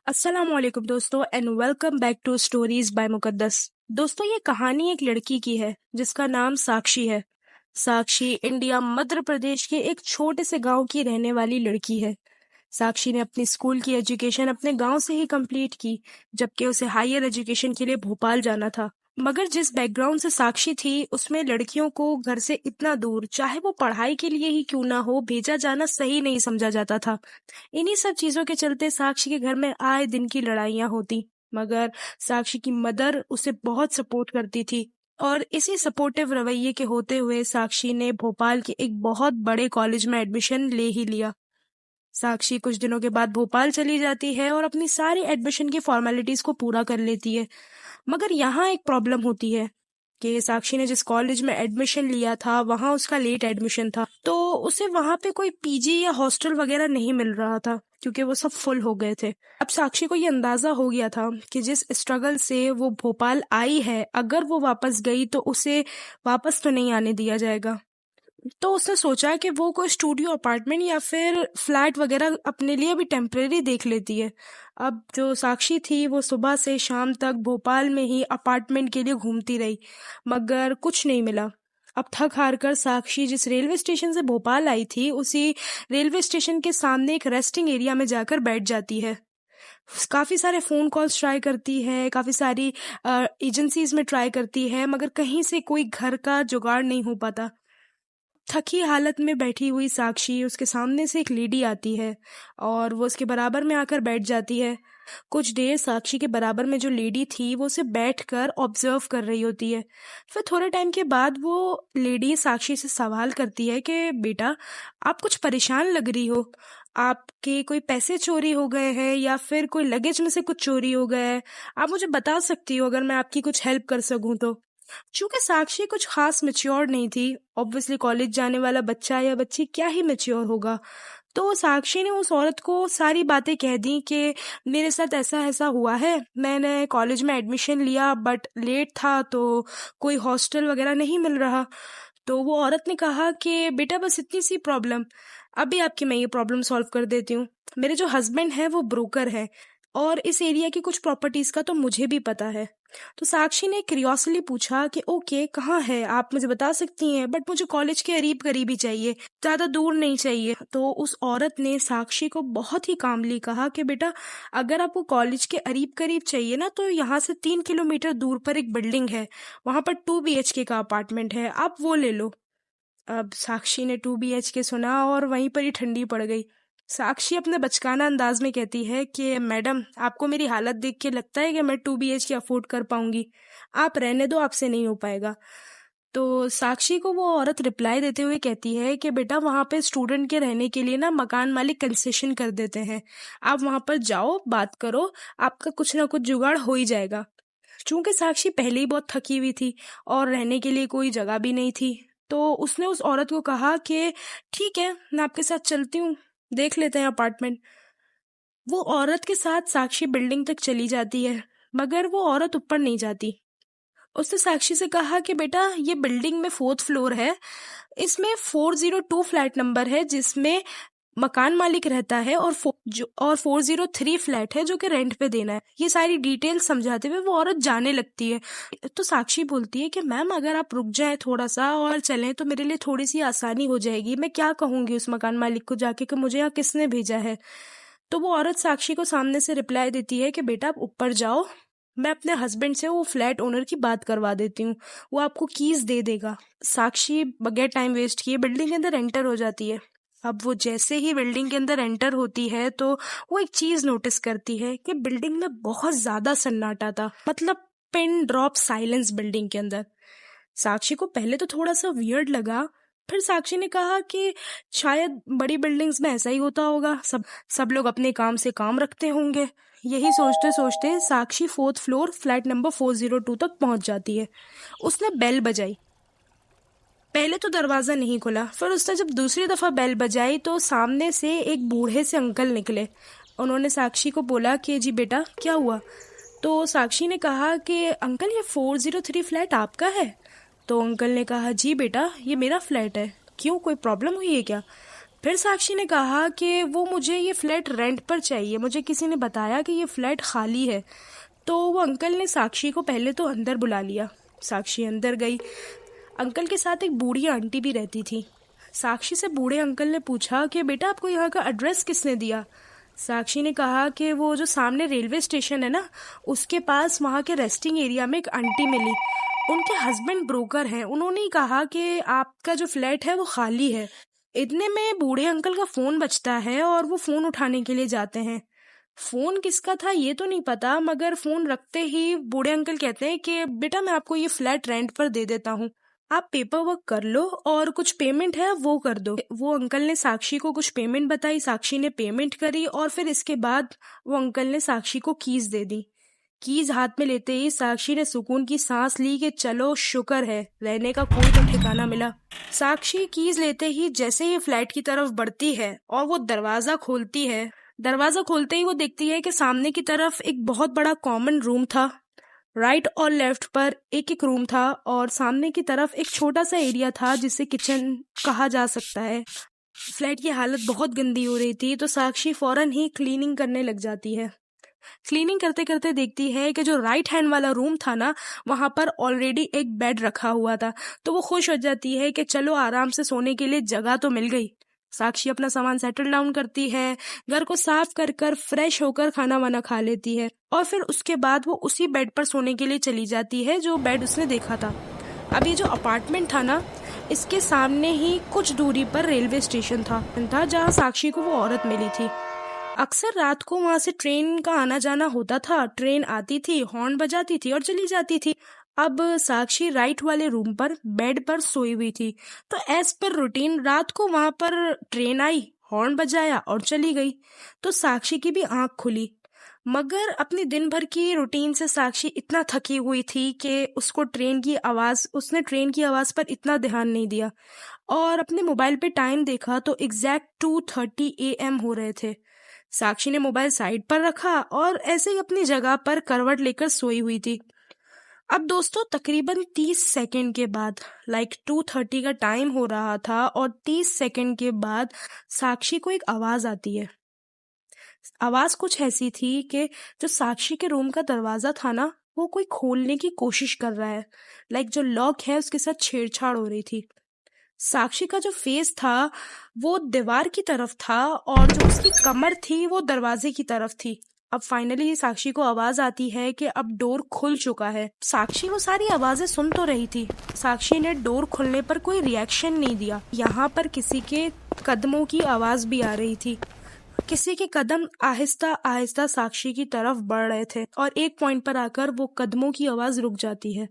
अस्सलाम वालेकुम दोस्तों and welcome back to stories by Muqaddas. दोस्तों, ये कहानी एक लड़की की है जिसका नाम साक्षी है। साक्षी इंडिया मध्य प्रदेश के एक छोटे से गांव की रहने वाली लड़की है। साक्षी ने अपनी स्कूल की एजुकेशन अपने गांव से ही कंप्लीट की, जबकि उसे हायर एजुकेशन के लिए भोपाल जाना था। मगर जिस बैकग्राउंड से साक्षी थी उसमें लड़कियों को घर से इतना दूर, चाहे वो पढ़ाई के लिए ही क्यों ना हो, भेजा जाना सही नहीं समझा जाता था। इन्हीं सब चीजों के चलते साक्षी के घर में आए दिन की लड़ाइयाँ होती। मगर साक्षी की मदर उसे बहुत सपोर्ट करती थी, और इसी सपोर्टिव रवैये के होते हुए साक्षी ने भोपाल के एक बहुत बड़े कॉलेज में एडमिशन ले ही लिया। साक्षी कुछ दिनों के बाद भोपाल चली जाती है और अपनी सारी एडमिशन की फॉर्मेलिटीज को पूरा कर लेती है। मगर यहाँ एक प्रॉब्लम होती है कि साक्षी ने जिस कॉलेज में एडमिशन लिया था वहाँ उसका लेट एडमिशन था, तो उसे वहाँ पे कोई पीजी या हॉस्टल वगैरह नहीं मिल रहा था क्योंकि वो सब फुल हो गए थे। अब साक्षी को ये अंदाजा हो गया था कि जिस स्ट्रगल से वो भोपाल आई है, अगर वो वापस गई तो उसे वापस तो नहीं आने दिया जाएगा। तो उसने सोचा कि वो कोई स्टूडियो अपार्टमेंट या फिर फ्लैट वगैरह अपने लिए भी टेम्परेरी देख लेती है। अब जो साक्षी थी वो सुबह से शाम तक भोपाल में ही अपार्टमेंट के लिए घूमती रही, मगर कुछ नहीं मिला। अब थक हार कर साक्षी जिस रेलवे स्टेशन से भोपाल आई थी उसी रेलवे स्टेशन के सामने एक रेस्टिंग एरिया में जाकर बैठ जाती है। काफी सारे फोन कॉल्स ट्राई करती है, काफी सारी एजेंसीज में ट्राई करती है, मगर कहीं से कोई घर का जुगाड़ नहीं हो पाता। थकी हालत में बैठी हुई साक्षी, उसके सामने से एक लेडी आती है और वो उसके बराबर में आकर बैठ जाती है। कुछ देर साक्षी के बराबर में जो लेडी थी वो उसे बैठकर ऑब्जर्व कर रही होती है। फिर थोड़े टाइम के बाद वो लेडी साक्षी से सवाल करती है कि बेटा, आप कुछ परेशान लग रही हो। आपके कोई पैसे चोरी हो गए हैं या फिर कोई लगेज में से कुछ चोरी हो गया है? आप मुझे बता सकती हो अगर मैं आपकी कुछ हेल्प कर सकूं तो। चूंकि साक्षी कुछ खास मैच्योर नहीं थी, ऑब्वियसली कॉलेज जाने वाला बच्चा या बच्ची क्या ही मैच्योर होगा, तो साक्षी ने उस औरत को सारी बातें कह दी कि मेरे साथ ऐसा ऐसा हुआ है, मैंने कॉलेज में एडमिशन लिया बट लेट था तो कोई हॉस्टल वगैरह नहीं मिल रहा। तो वो औरत ने कहा कि बेटा बस इतनी सी प्रॉब्लम, अभी आपकी मैं ये प्रॉब्लम सॉल्व कर देती हूँ। मेरे जो हस्बैंड है वो ब्रोकर है और इस एरिया की कुछ प्रॉपर्टीज का तो मुझे भी पता है। तो साक्षी ने क्यूरियोसली पूछा कि ओके, कहाँ है, आप मुझे बता सकती हैं, बट मुझे कॉलेज के करीब करीब ही चाहिए, ज्यादा दूर नहीं चाहिए। तो उस औरत ने साक्षी को बहुत ही कामली कहा कि बेटा, अगर आपको कॉलेज के करीब करीब चाहिए ना तो यहाँ से 3 किलोमीटर दूर पर एक बिल्डिंग है, वहां पर 2 BHK का अपार्टमेंट है, आप वो ले लो। अब साक्षी ने 2 BHK सुना और वहीं पर ही ठंडी पड़ गई। साक्षी अपने बचकाना अंदाज में कहती है कि मैडम, आपको मेरी हालत देख के लगता है कि मैं 2 BHK अफोर्ड कर पाऊंगी? आप रहने दो, आपसे नहीं हो पाएगा। तो साक्षी को वो औरत रिप्लाई देते हुए कहती है कि बेटा, वहां पे स्टूडेंट के रहने के लिए ना मकान मालिक कंसेशन कर देते हैं, आप वहां पर जाओ, बात करो, आपका कुछ ना कुछ जुगाड़ हो ही जाएगा। चूंकि साक्षी पहले ही बहुत थकी हुई थी और रहने के लिए कोई जगह भी नहीं थी, तो उसने उस औरत को कहा कि ठीक है, मैं आपके साथ चलती हूँ, देख लेते हैं अपार्टमेंट। वो औरत के साथ साक्षी बिल्डिंग तक चली जाती है, मगर वो औरत ऊपर नहीं जाती। उसने साक्षी से कहा कि बेटा, ये बिल्डिंग में 4th फ्लोर है, इसमें 402 फ्लैट नंबर है जिसमें मकान मालिक रहता है, और 403 फ्लैट है जो कि रेंट पे देना है। ये सारी डिटेल समझाते हुए वो औरत जाने लगती है। तो साक्षी बोलती है कि मैम, अगर आप रुक जाएं थोड़ा सा और चलें तो मेरे लिए थोड़ी सी आसानी हो जाएगी। मैं क्या कहूंगी उस मकान मालिक को जाके कि मुझे यहाँ किसने भेजा है? तो वो औरत साक्षी को सामने से रिप्लाई देती है कि बेटा, आप ऊपर जाओ, मैं अपने हस्बैंड से वो फ्लैट ओनर की बात करवा देती हूँ, वो आपको कीज दे देगा। साक्षी बगैर टाइम वेस्ट किए बिल्डिंग के अंदर एंटर हो जाती है। अब वो जैसे ही बिल्डिंग के अंदर एंटर होती है तो वो एक चीज नोटिस करती है कि बिल्डिंग में बहुत ज्यादा सन्नाटा था, मतलब पिन ड्रॉप साइलेंस बिल्डिंग के अंदर। साक्षी को पहले तो थोड़ा सा वियर्ड लगा, फिर साक्षी ने कहा कि शायद बड़ी बिल्डिंग्स में ऐसा ही होता होगा, सब लोग अपने काम से काम रखते होंगे। यही सोचते सोचते साक्षी 4th फ्लोर फ्लैट नंबर 402 तक पहुंच जाती है। उसने बेल बजाई, पहले तो दरवाजा नहीं खुला, फिर उसने जब दूसरी दफा बेल बजाई तो सामने से एक बूढ़े से अंकल निकले। उन्होंने साक्षी को बोला कि जी बेटा, क्या हुआ? तो साक्षी ने कहा कि अंकल, ये 403 फ्लैट आपका है? तो अंकल ने कहा जी बेटा, ये मेरा फ्लैट है, क्यों, कोई प्रॉब्लम हुई है क्या? फिर साक्षी ने कहा कि वो मुझे ये फ्लैट रेंट पर चाहिए, मुझे किसी ने बताया कि ये फ्लैट खाली है। तो वो अंकल ने साक्षी को पहले तो अंदर बुला लिया। साक्षी अंदर गई। अंकल के साथ एक बूढ़ी आंटी भी रहती थी। साक्षी से बूढ़े अंकल ने पूछा कि बेटा आपको यहाँ का एड्रेस किसने दिया। साक्षी ने कहा कि वो जो सामने रेलवे स्टेशन है ना, उसके पास वहाँ के रेस्टिंग एरिया में एक आंटी मिली। उनके हस्बैंड ब्रोकर हैं, उन्होंने ही कहा कि आपका जो फ्लैट है वो खाली है। इतने में बूढ़े अंकल का फोन बजता है और वो फोन उठाने के लिए जाते हैं। फोन किसका था ये तो नहीं पता, मगर फोन रखते ही बूढ़े अंकल कहते हैं कि बेटा मैं आपको ये फ्लैट रेंट पर दे देता हूँ, आप पेपर वर्क कर लो और कुछ पेमेंट है वो कर दो। वो अंकल ने साक्षी को कुछ पेमेंट बताई, साक्षी ने पेमेंट करी और फिर इसके बाद वो अंकल ने साक्षी को कीज दे दी। कीज हाथ में लेते ही साक्षी ने सुकून की सांस ली कि चलो शुक्र है रहने का कोई तो ठिकाना मिला। साक्षी कीज लेते ही जैसे ही फ्लैट की तरफ बढ़ती है और वो दरवाजा खोलती है, दरवाजा खोलते ही वो देखती है कि सामने की तरफ एक बहुत बड़ा कॉमन रूम था। राइट और लेफ्ट पर एक एक रूम था और सामने की तरफ एक छोटा सा एरिया था जिसे किचन कहा जा सकता है। फ्लैट की हालत बहुत गंदी हो रही थी तो साक्षी फौरन ही क्लीनिंग करने लग जाती है। क्लीनिंग करते करते देखती है कि जो राइट हैंड वाला रूम था ना, वहां पर ऑलरेडी एक बेड रखा हुआ था। तो वो खुश हो जाती है कि चलो आराम से सोने के लिए जगह तो मिल गई। साक्षी अपना सामान सेटल डाउन करती है, घर को साफ कर कर फ्रेश होकर खाना वाना खा लेती है और फिर उसके बाद वो उसी बेड पर सोने के लिए चली जाती है जो बेड उसने देखा था। अब ये जो अपार्टमेंट था ना, इसके सामने ही कुछ दूरी पर रेलवे स्टेशन था जहाँ साक्षी को वो औरत मिली थी। अक्सर रात को वहां से ट्रेन का आना जाना होता था। ट्रेन आती थी, हॉर्न बजाती थी और चली जाती थी। अब साक्षी राइट वाले रूम पर बेड पर सोई हुई थी। तो एज पर रूटीन रात को वहां पर ट्रेन आई, हॉर्न बजाया और चली गई। तो साक्षी की भी आंख खुली, मगर अपनी दिन भर की रूटीन से साक्षी इतना थकी हुई थी कि उसने ट्रेन की आवाज पर इतना ध्यान नहीं दिया और अपने मोबाइल पे टाइम देखा तो एग्जैक्ट 2:30 AM हो रहे थे। साक्षी ने मोबाइल साइड पर रखा और ऐसे ही अपनी जगह पर करवट लेकर सोई हुई थी। अब दोस्तों तकरीबन 30 सेकंड के बाद 2:30 का टाइम हो रहा था और 30 सेकंड के बाद साक्षी को एक आवाज आती है। आवाज कुछ ऐसी थी कि जो साक्षी के रूम का दरवाजा था ना, वो कोई खोलने की कोशिश कर रहा है। जो लॉक है उसके साथ छेड़छाड़ हो रही थी। साक्षी का जो फेस था वो दीवार की तरफ था और जो उसकी कमर थी वो दरवाजे की तरफ थी। अब फाइनली साक्षी को आवाज आती है कि अब डोर खुल चुका है। साक्षी वो सारी आवाजें सुन तो रही थी, साक्षी ने डोर खुलने पर कोई रिएक्शन नहीं दिया। यहाँ पर किसी के कदमों की आवाज भी आ रही थी। किसी के कदम आहिस्ता आहिस्ता साक्षी की तरफ बढ़ रहे थे और एक पॉइंट पर आकर वो कदमों की आवाज रुक जाती है।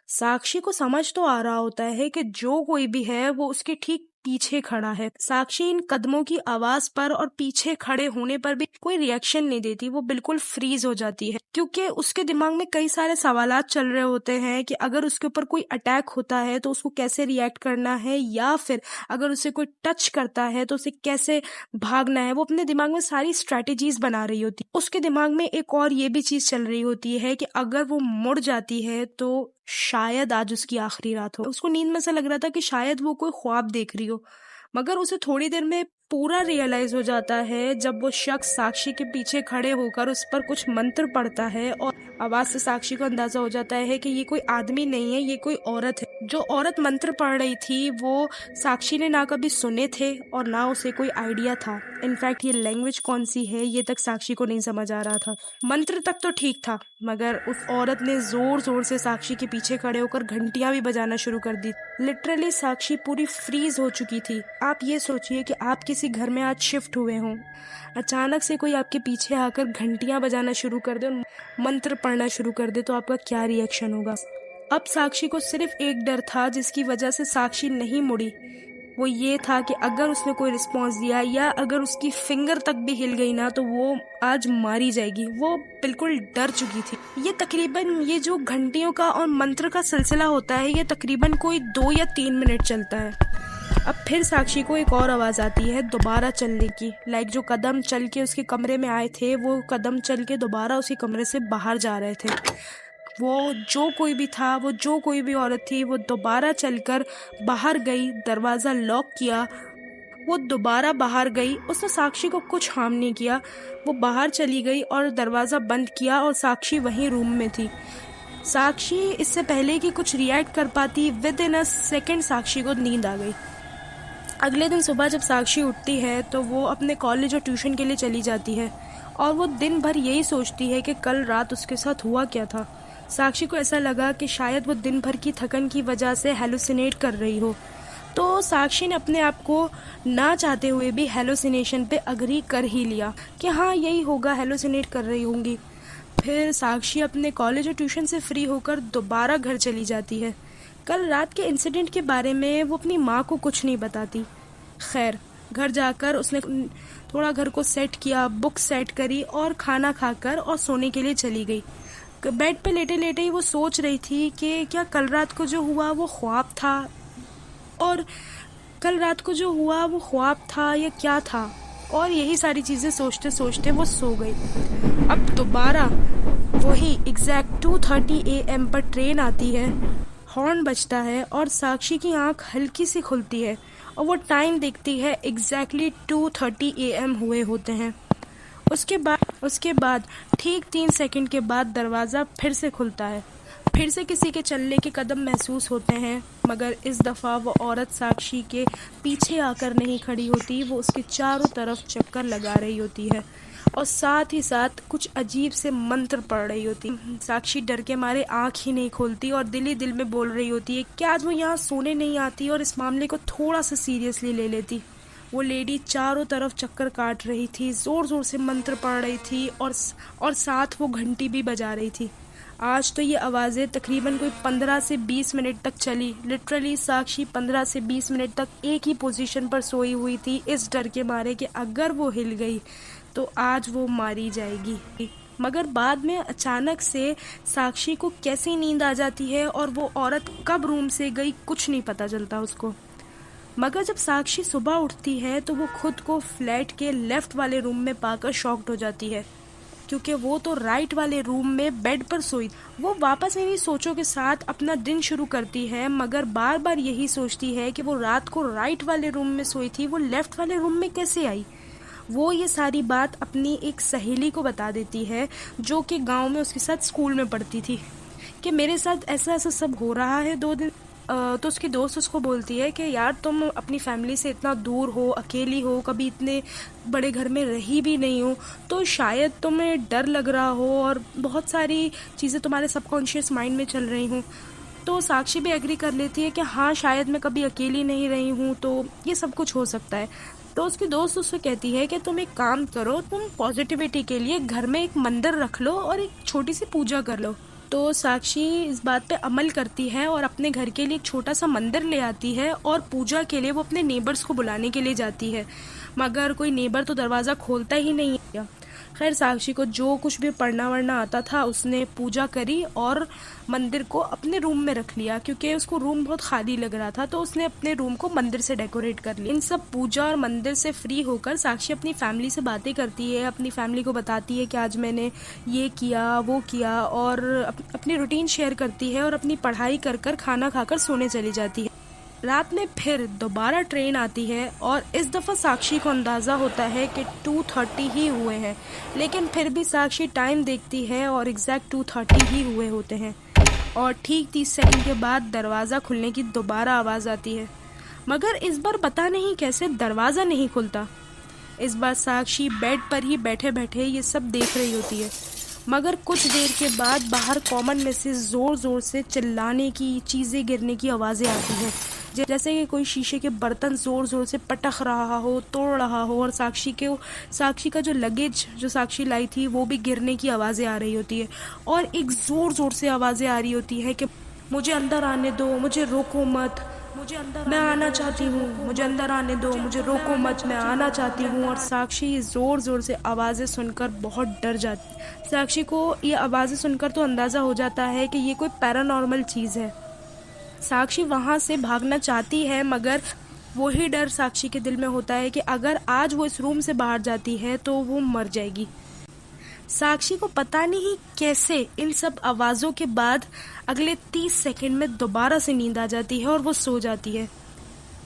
साक्षी को समझ तो आ रहा होता है कि जो कोई भी है वो उसके ठीक पीछे खड़ा है। साक्षी इन कदमों की आवाज पर और पीछे खड़े होने पर भी कोई रिएक्शन नहीं देती, वो बिल्कुल फ्रीज हो जाती है क्योंकि उसके दिमाग में कई सारे सवालात चल रहे होते हैं कि अगर उसके ऊपर कोई अटैक होता है तो उसको कैसे रिएक्ट करना है, या फिर अगर उसे कोई टच करता है तो उसे कैसे भागना है। वो अपने दिमाग में सारी स्ट्रेटेजीज बना रही होती है। उसके दिमाग में एक और ये भी चीज चल रही होती है कि अगर वो मुड़ जाती है तो शायद आज उसकी आखिरी रात हो। उसको नींद में से लग रहा था कि शायद वो कोई ख्वाब देख रही हो, मगर उसे थोड़ी देर में पूरा रियलाइज हो जाता है जब वो शख्स साक्षी के पीछे खड़े होकर उस पर कुछ मंत्र पढ़ता है और आवाज से साक्षी को अंदाजा हो जाता है कि ये कोई आदमी नहीं है, ये कोई औरत है। जो औरत मंत्र पढ़ रही थी वो साक्षी ने ना कभी सुने थे और ना उसे कोई आइडिया था। इनफैक्ट ये लैंग्वेज कौन सी है ये तक साक्षी को नहीं समझ आ रहा था। मंत्र तक तो ठीक था, मगर उस औरत ने जोर जोर से साक्षी के पीछे खड़े होकर घंटियां भी बजाना शुरू कर दी। लिटरली साक्षी पूरी फ्रीज हो चुकी थी। आप ये सोचिए कि आप किसी घर में आज शिफ्ट हुए हों, अचानक से कोई आपके पीछे आकर घंटियां बजाना शुरू कर दे और मंत्र पढ़ना शुरू कर दे तो आपका क्या रिएक्शन होगा। अब साक्षी को सिर्फ एक डर था जिसकी वजह से साक्षी नहीं मुड़ी। वो ये था कि अगर उसने कोई रिस्पॉन्स दिया या अगर उसकी फिंगर तक भी हिल गई ना तो वो आज मारी जाएगी। वो बिल्कुल डर चुकी थी। ये जो घंटियों का और मंत्र का सिलसिला होता है ये तकरीबन कोई 2 या 3 मिनट चलता है। अब फिर साक्षी को एक और आवाज आती है दोबारा चलने की। जो कदम चल के उसके कमरे में आए थे वो कदम चल के दोबारा उसी कमरे से बाहर जा रहे थे। वो जो कोई भी था, वो जो कोई भी औरत थी, वो दोबारा चलकर बाहर गई, दरवाजा लॉक किया। वो दोबारा बाहर गई। उसने साक्षी को कुछ हार्म नहीं किया। वो बाहर चली गई और दरवाज़ा बंद किया और साक्षी वहीं रूम में थी। साक्षी इससे पहले कि कुछ रिएक्ट कर पाती, विद इन अ सेकेंड साक्षी को नींद आ गई। अगले दिन सुबह जब साक्षी उठती है तो वो अपने कॉलेज और ट्यूशन के लिए चली जाती है और वो दिन भर यही सोचती है कि कल रात उसके साथ हुआ क्या था। साक्षी को ऐसा लगा कि शायद वो दिन भर की थकन की वजह से हेलुसिनेट कर रही हो। तो साक्षी ने अपने आप को ना चाहते हुए भी हेलुसिनेशन पे अग्री कर ही लिया कि हाँ यही होगा, हेलुसिनेट कर रही होंगी। फिर साक्षी अपने कॉलेज और ट्यूशन से फ्री होकर दोबारा घर चली जाती है। कल रात के इंसिडेंट के बारे में वो अपनी माँ को कुछ नहीं बताती। खैर, घर जाकर उसने थोड़ा घर को सेट किया, बुक सेट करी और खाना खाकर और सोने के लिए चली गई। बेड पे लेटे लेटे ही वो सोच रही थी कि क्या कल रात को जो हुआ वो ख्वाब था, और कल रात को जो हुआ वो ख्वाब था या क्या था। और यही सारी चीज़ें सोचते सोचते वो सो गई। अब दोबारा वही एग्जैक्ट 2:30 AM पर ट्रेन आती है, हॉर्न बजता है और साक्षी की आंख हल्की सी खुलती है और वो टाइम देखती है, एग्जैक्टली 2:30 AM हुए होते हैं। उसके बाद ठीक 3 सेकंड के बाद दरवाज़ा फिर से खुलता है। फिर से किसी के चलने के कदम महसूस होते हैं, मगर इस दफ़ा वो औरत साक्षी के पीछे आकर नहीं खड़ी होती, वो उसके चारों तरफ चक्कर लगा रही होती है और साथ ही साथ कुछ अजीब से मंत्र पढ़ रही होती। साक्षी डर के मारे आँख ही नहीं खोलती और दिल ही दिल में बोल रही होती है कि आज वो यहाँ सोने नहीं आती और इस मामले को थोड़ा सा सीरियसली ले लेती। वो लेडी चारों तरफ चक्कर काट रही थी, ज़ोर ज़ोर से मंत्र पढ़ रही थी और साथ वो घंटी भी बजा रही थी। आज तो ये आवाज़ें तकरीबन कोई 15 से 20 मिनट तक चली। लिटरली साक्षी 15 से 20 मिनट तक एक ही पोजीशन पर सोई हुई थी, इस डर के मारे कि अगर वो हिल गई तो आज वो मारी जाएगी। मगर बाद में अचानक से साक्षी को कैसी नींद आ जाती है और वो औरत कब रूम से गई कुछ नहीं पता चलता उसको। मगर जब साक्षी सुबह उठती है तो वो खुद को फ्लैट के लेफ्ट वाले रूम में पाकर शॉक्ड हो जाती है, क्योंकि वो तो राइट वाले रूम में बेड पर सोई। वो वापस इन्हीं सोचों के साथ अपना दिन शुरू करती है, मगर बार बार यही सोचती है कि वो रात को राइट वाले रूम में सोई थी, वो लेफ्ट वाले रूम में कैसे आई। वो ये सारी बात अपनी एक सहेली को बता देती है जो कि गांव में उसके साथ स्कूल में पढ़ती थी, कि मेरे साथ ऐसा ऐसा सब हो रहा है 2 दिन। तो उसकी दोस्त उसको बोलती है कि यार तुम अपनी फैमिली से इतना दूर हो, अकेली हो, कभी इतने बड़े घर में रही भी नहीं हो, तो शायद तुम्हें डर लग रहा हो और बहुत सारी चीज़ें तुम्हारे सबकॉन्शियस माइंड में चल रही हूँ। तो साक्षी भी एग्री कर लेती है कि हाँ शायद मैं कभी अकेली नहीं रही हूँ, तो ये सब कुछ हो सकता है। तो उसकी दोस्त उससे कहती है कि तुम एक काम करो, तुम पॉजिटिविटी के लिए घर में एक मंदिर रख लो और एक छोटी सी पूजा कर लो। तो साक्षी इस बात पे अमल करती है और अपने घर के लिए एक छोटा सा मंदिर ले आती है और पूजा के लिए वो अपने नेबर्स को बुलाने के लिए जाती है, मगर कोई नेबर तो दरवाज़ा खोलता ही नहीं है। खैर, साक्षी को जो कुछ भी पढ़ना वढ़ना आता था उसने पूजा करी और मंदिर को अपने रूम में रख लिया, क्योंकि उसको रूम बहुत खाली लग रहा था, तो उसने अपने रूम को मंदिर से डेकोरेट कर लिया। इन सब पूजा और मंदिर से फ्री होकर साक्षी अपनी फैमिली से बातें करती है, अपनी फैमिली को बताती है कि आज मैंने ये किया वो किया, और अपनी रूटीन शेयर करती है और अपनी पढ़ाई कर कर खाना खाकर सोने चली जाती है। रात में फिर दोबारा ट्रेन आती है और इस दफ़ा साक्षी को अंदाज़ा होता है कि 2:30 ही हुए हैं, लेकिन फिर भी साक्षी टाइम देखती है और एग्जैक्ट 2:30 ही हुए होते हैं। और ठीक 30 सेकंड के बाद दरवाज़ा खुलने की दोबारा आवाज़ आती है, मगर इस बार पता नहीं कैसे दरवाज़ा नहीं खुलता। इस बार साक्षी बेड पर ही बैठे बैठे ये सब देख रही होती है, मगर कुछ देर के बाद बाहर कॉमन में से ज़ोर ज़ोर से चिल्लाने की, चीज़ें गिरने की आवाज़ें आती हैं, जैसे कि कोई शीशे के बर्तन ज़ोर ज़ोर से पटक रहा हो, तोड़ रहा हो, और साक्षी का जो लगेज जो साक्षी लाई थी वो भी गिरने की आवाज़ें आ रही होती है। और एक ज़ोर ज़ोर से आवाज़ें आ रही होती है कि मुझे अंदर आने दो, मुझे रोको मत, मैं आना चाहती हूँ, मुझे अंदर आने दो, मुझे रोको मत, मैं आना चाहती हूँ। और साक्षी ज़ोर ज़ोर से आवाज़ें सुनकर बहुत डर जाती। साक्षी को ये आवाज़ें सुनकर तो अंदाज़ा हो जाता है कि ये कोई पैरानॉर्मल चीज़ है। साक्षी वहाँ से भागना चाहती है, मगर वही डर साक्षी के दिल में होता है कि अगर आज वो इस रूम से बाहर जाती है तो वो मर जाएगी। साक्षी को पता नहीं कैसे इन सब आवाज़ों के बाद अगले 30 सेकंड में दोबारा से नींद आ जाती है और वो सो जाती है।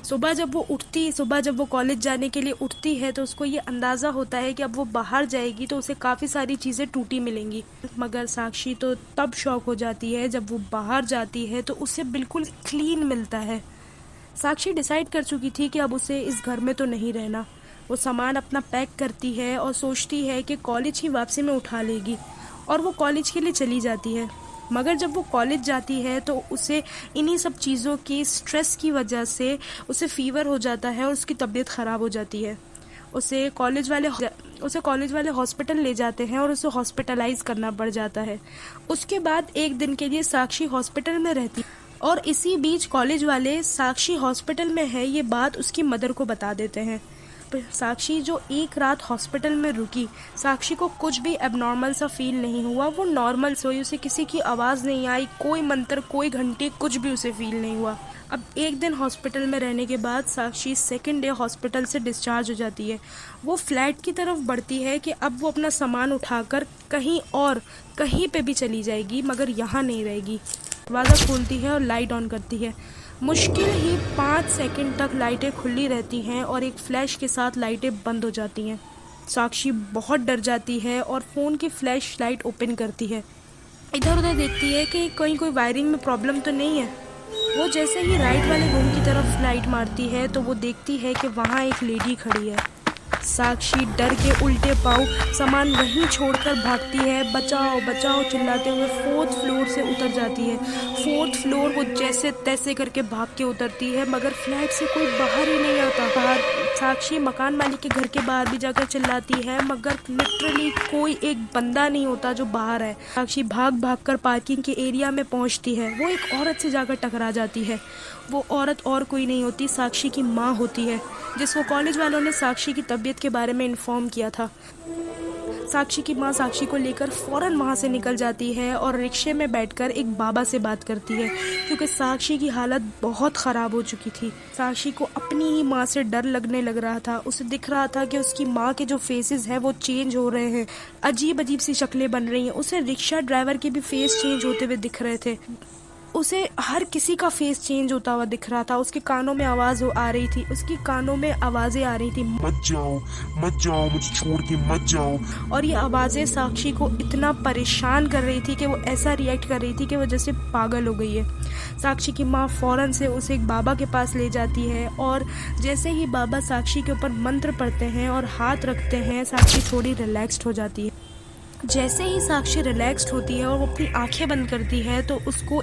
सुबह जब वो कॉलेज जाने के लिए उठती है तो उसको ये अंदाज़ा होता है कि अब वो बाहर जाएगी तो उसे काफ़ी सारी चीज़ें टूटी मिलेंगी। मगर साक्षी तो तब शॉक हो जाती है जब वो बाहर जाती है तो उसे बिल्कुल क्लीन मिलता है। साक्षी डिसाइड कर चुकी थी कि अब उसे इस घर में तो नहीं रहना। वो सामान अपना पैक करती है और सोचती है कि कॉलेज ही वापसी में उठा लेगी, और वो कॉलेज के लिए चली जाती है। मगर जब वो कॉलेज जाती है तो उसे इन्हीं सब चीज़ों की स्ट्रेस की वजह से उसे फीवर हो जाता है और उसकी तबीयत ख़राब हो जाती है। उसे कॉलेज वाले हॉस्पिटल ले जाते हैं और उसे हॉस्पिटलाइज करना पड़ जाता है। उसके बाद एक दिन के लिए साक्षी हॉस्पिटल में रहती है, और इसी बीच कॉलेज वाले साक्षी हॉस्पिटल में है ये बात उसकी मदर को बता देते हैं। साक्षी जो एक रात हॉस्पिटल में रुकी, साक्षी को कुछ भी एबनॉर्मल सा फील नहीं हुआ। वो नॉर्मल सोई, उसे किसी की आवाज़ नहीं आई, कोई मंत्र, कोई घंटी, कुछ भी उसे फील नहीं हुआ। अब एक दिन हॉस्पिटल में रहने के बाद साक्षी सेकंड डे हॉस्पिटल से डिस्चार्ज हो जाती है। वो फ्लैट की तरफ बढ़ती है कि अब वो अपना सामान उठाकर कहीं पे भी चली जाएगी, मगर यहाँ नहीं रहेगी। दरवाज़ा खोलती है और लाइट ऑन करती है। मुश्किल ही 5 सेकंड तक लाइटें खुली रहती हैं और एक फ्लैश के साथ लाइटें बंद हो जाती हैं। साक्षी बहुत डर जाती है और फ़ोन की फ्लैश लाइट ओपन करती है। इधर उधर देखती है कि कहीं कोई वायरिंग में प्रॉब्लम तो नहीं है। वो जैसे ही राइट वाले रूम की तरफ लाइट मारती है तो वो देखती है कि वहाँ एक लेडी खड़ी है। साक्षी डर के उल्टे पाँव सामान वहीं छोड़कर भागती है। बचाओ बचाओ चिल्लाते हुए 4th फ्लोर से उतर जाती है। 4th फ्लोर वो जैसे तैसे करके भाग के उतरती है, मगर फ्लैट से कोई बाहर ही नहीं आता। साक्षी मकान मालिक के घर के बाहर भी जाकर चिल्लाती है, मगर लिटरली कोई एक बंदा नहीं होता जो बाहर है। साक्षी भाग भाग कर पार्किंग के एरिया में पहुंचती है। वो एक औरत से जाकर टकरा जाती है। वो औरत और कोई नहीं होती, साक्षी की माँ होती है, जिसको कॉलेज वालों ने साक्षी की तबीयत के बारे में इन्फॉर्म किया था। साक्षी की माँ साक्षी को लेकर फ़ौरन वहाँ से निकल जाती है और रिक्शे में बैठकर एक बाबा से बात करती है, क्योंकि साक्षी की हालत बहुत ख़राब हो चुकी थी। साक्षी को अपनी ही माँ से डर लगने लग रहा था। उसे दिख रहा था कि उसकी माँ के जो फेसेस हैं वो चेंज हो रहे हैं, अजीब अजीब सी शक्लें बन रही हैं। उसे रिक्शा ड्राइवर के भी फेस चेंज होते हुए दिख रहे थे। उसे हर किसी का फेस चेंज होता हुआ दिख रहा था। उसके कानों में आवाज़ आ रही थी, उसकी कानों में आवाज़ें आ रही थी, मत जाओ मुझे छोड़ के मत जाओ। और ये आवाज़ें साक्षी को इतना परेशान कर रही थी कि वो ऐसा रिएक्ट कर रही थी कि वो जैसे पागल हो गई है। साक्षी की माँ फ़ौरन से उसे एक बाबा के पास ले जाती है, और जैसे ही बाबा साक्षी के ऊपर मंत्र पढ़ते हैं और हाथ रखते हैं, साक्षी थोड़ी रिलैक्स्ड हो जाती है। जैसे ही साक्षी रिलैक्स्ड होती है और वो अपनी आंखें बंद करती है तो उसको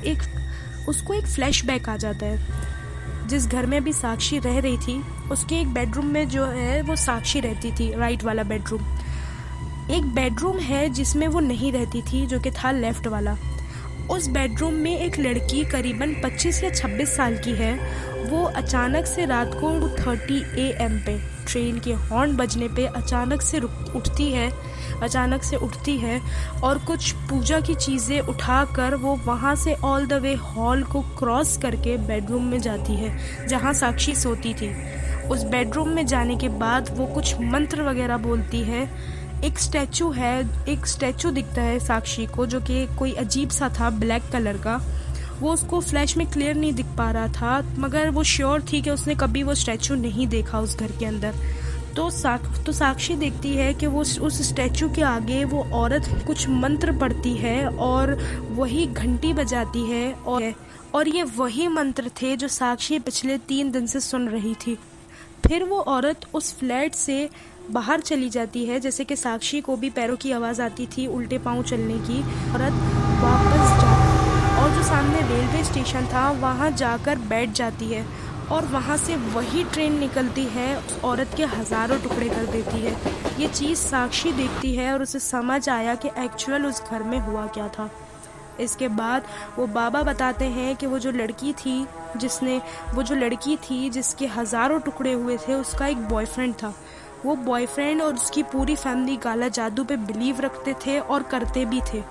एक फ्लैशबैक आ जाता है। जिस घर में अभी साक्षी रह रही थी, उसके एक बेडरूम में जो है वो साक्षी रहती थी, राइट वाला बेडरूम। एक बेडरूम है जिसमें वो नहीं रहती थी, जो कि था लेफ्ट वाला। उस बेडरूम में एक लड़की करीबन 25 या 26 साल की है। वो अचानक से रात को 30 AM पे ट्रेन के हॉर्न बजने पे अचानक से उठती है और कुछ पूजा की चीज़ें उठाकर वो वहाँ से ऑल द वे हॉल को क्रॉस करके बेडरूम में जाती है जहाँ साक्षी सोती थी। उस बेडरूम में जाने के बाद वो कुछ मंत्र वगैरह बोलती है। एक स्टैचू दिखता है साक्षी को, जो कि कोई अजीब सा था, ब्लैक कलर का। वो उसको फ्लैश में क्लियर नहीं दिख पा रहा था, मगर वो श्योर थी कि उसने कभी वो स्टैचू नहीं देखा उस घर के अंदर। तो साक्षी देखती है कि वो उस स्टैचू के आगे वो औरत कुछ मंत्र पढ़ती है और वही घंटी बजाती है, और ये वही मंत्र थे जो साक्षी पिछले 3 दिन से सुन रही थी। फिर वो औरत उस फ्लैट से बाहर चली जाती है, जैसे कि साक्षी को भी पैरों की आवाज़ आती थी उल्टे पाँव चलने की। औरत वापस और जो सामने रेलवे स्टेशन था वहाँ जाकर बैठ जाती है, और वहाँ से वही ट्रेन निकलती है, उस औरत के हज़ारों टुकड़े कर देती है। ये चीज़ साक्षी देखती है और उसे समझ आया कि एक्चुअल उस घर में हुआ क्या था। इसके बाद वो बाबा बताते हैं कि वो जो लड़की थी जिसके हज़ारों टुकड़े हुए थे, उसका एक बॉयफ्रेंड था। वो बॉयफ्रेंड और उसकी पूरी फैमिली काला जादू पे बिलीव रखते थे और करते भी थे।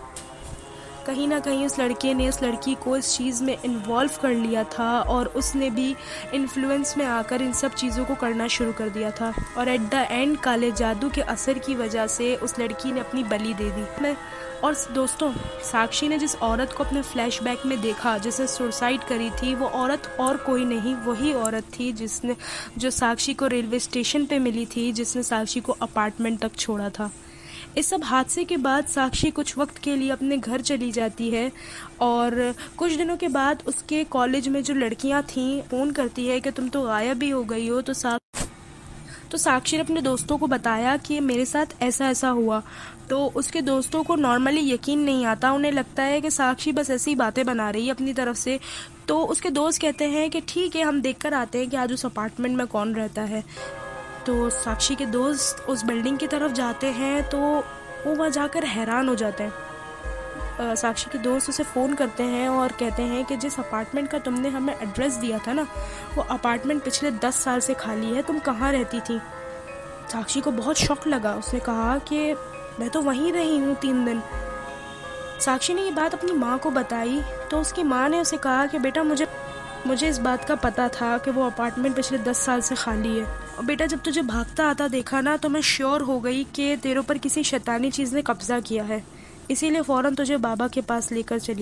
कहीं ना कहीं उस लड़के ने उस लड़की को इस चीज़ में इन्वॉल्व कर लिया था और उसने भी इन्फ्लुएंस में आकर इन सब चीज़ों को करना शुरू कर दिया था। और एट द एंड काले जादू के असर की वजह से उस लड़की ने अपनी बलि दे दी। और दोस्तों, साक्षी ने जिस औरत को अपने फ्लैशबैक में देखा जिसने सुसाइड करी थी, वो औरत और कोई नहीं, वही औरत थी जो साक्षी को रेलवे स्टेशन पे मिली थी, जिसने साक्षी को अपार्टमेंट तक छोड़ा था। इस सब हादसे के बाद साक्षी कुछ वक्त के लिए अपने घर चली जाती है और कुछ दिनों के बाद उसके कॉलेज में जो लड़कियां थीं फ़ोन करती है कि तुम तो गायब ही हो गई हो। तो साक्षी ने अपने दोस्तों को बताया कि मेरे साथ ऐसा ऐसा हुआ। तो उसके दोस्तों को नॉर्मली यकीन नहीं आता, उन्हें लगता है कि साक्षी बस ऐसी बातें बना रही है अपनी तरफ से। तो उसके दोस्त कहते हैं कि ठीक है, हम देख कर आते हैं कि आज उस अपार्टमेंट में कौन रहता है। तो साक्षी के दोस्त उस बिल्डिंग की तरफ जाते हैं तो वो वहाँ जाकर हैरान हो जाते हैं। साक्षी के दोस्त उसे फ़ोन करते हैं और कहते हैं कि जिस अपार्टमेंट का तुमने हमें एड्रेस दिया था ना, वो अपार्टमेंट पिछले 10 साल से खाली है, तुम कहाँ रहती थी। साक्षी को बहुत शौक लगा, उसने कहा कि मैं तो वहीं रही हूँ 3 दिन। साक्षी ने ये बात अपनी माँ को बताई तो उसकी माँ ने उसे कहा कि बेटा मुझे इस बात का पता था कि वो अपार्टमेंट पिछले 10 साल से खाली है, और बेटा जब तुझे भागता आता देखा ना तो मैं श्योर हो गई कि तेरे ऊपर किसी शैतानी चीज़ ने कब्जा किया है, इसीलिए फ़ौरन तुझे बाबा के पास लेकर चली।